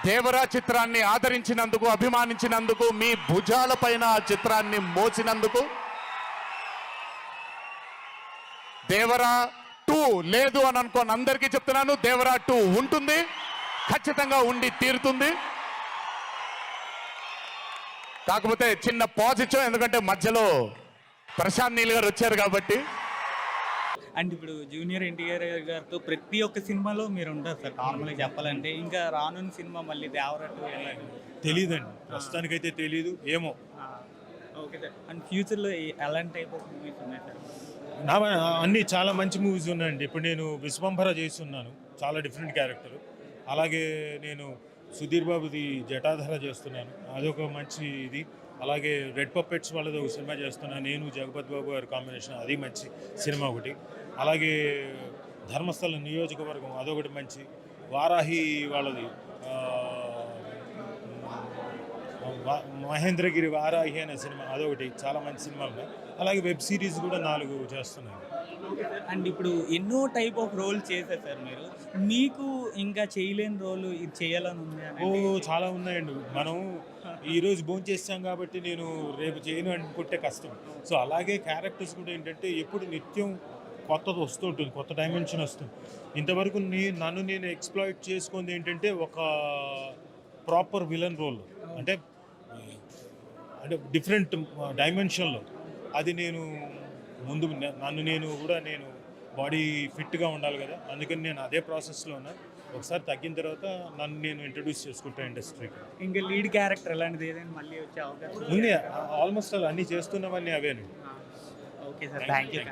దేవరా చిత్రాన్ని ఆదరించినందుకు, అభిమానించినందుకు, మీ భుజాలపైన ఆ చిత్రాన్ని మోసినందుకు. దేవరా 2 లేదు అని అనుకోని అందరికీ చెప్తున్నాను, దేవరా 2 ఉంటుంది, ఖచ్చితంగా ఉండి తీరుతుంది. కాకపోతే చిన్న పాజ్ ఇచ్చాం, ఎందుకంటే మధ్యలో ప్రశాంత్ నీల్ గారు వచ్చారు కాబట్టి. అండ్ ఇప్పుడు జూనియర్ ఎన్టీఆర్ గారితో ప్రతి ఒక్క సినిమాలో మీరు ఉంటారు సార్. నార్మల్గా చెప్పాలంటే ఇంకా రానున్న సినిమా మళ్ళీ దేవరా 2 ఎలాంటి తెలీదండి, ప్రస్తుతానికైతే తెలీదు, ఏమో. Okay sir. అండ్ ఫ్యూచర్లో ఎలాంటి టైప్ ఆఫ్ మూవీస్ ఉన్నాయి సార్? అన్ని చాలా మంచి మూవీస్ ఉన్నాయండి. ఇప్పుడు నేను విశ్వంభర చేస్తున్నాను, చాలా డిఫరెంట్ క్యారెక్టర్. అలాగే నేను సుధీర్ బాబుది జటాధర చేస్తున్నాను, అదొక మంచి ఇది. అలాగే రెడ్ పప్పెట్స్ వాళ్ళది ఒక సినిమా చేస్తున్నాను, నేను జగపతి బాబు గారి కాంబినేషన్, అది మంచి సినిమా ఒకటి. అలాగే ధర్మస్థలం నియోజకవర్గం అదొకటి మంచి. వారాహి వాళ్ళది మహేంద్రగిరి వారాహి అనే సినిమా, అదొకటి, చాలా మంచి సినిమాలు ఉన్నాయి. అలాగే వెబ్ సిరీస్ కూడా 4 చేస్తున్నాను. అండ్ ఇప్పుడు ఎన్నో టైప్ ఆఫ్ రోల్ చేశారు సార్ మీరు. మీకు ఇంకా చేయలేని రోల్ ఇది చేయాలని ఉంది? చాలా ఉన్నాయండి. మనం ఈరోజు భోజనం చేస్తాం కాబట్టి నేను రేపు చేయను అనుకుంటే కష్టం. సో అలాగే క్యారెక్టర్స్ కూడా ఏంటంటే ఎప్పుడు నిత్యం కొత్తది వస్తూ ఉంటుంది, కొత్త డైమెన్షన్ వస్తుంది. ఇంతవరకు నన్ను నేను ఎక్స్ప్లాయిట్ చేసుకుంది ఏంటంటే ఒక ప్రాపర్ విలన్ రోల్, అంటే డిఫరెంట్ డైమెన్షన్లో. అది నేను ముందు నేను బాడీ ఫిట్గా ఉండాలి కదా, అందుకని నేను అదే ప్రాసెస్లో ఉన్నా. ఒకసారి తగ్గిన తర్వాత నన్ను నేను ఇంట్రడ్యూస్ చేసుకుంటాను ఇండస్ట్రీకి. ఇంకా లీడ్ క్యారెక్టర్ ఎలాంటిది ఏదైనా మళ్ళీ వచ్చే అవకాశం ఉంది. ఆల్మోస్ట్ అన్నీ చేస్తున్నవన్నీ అవేనండి. Okay sir, thank you.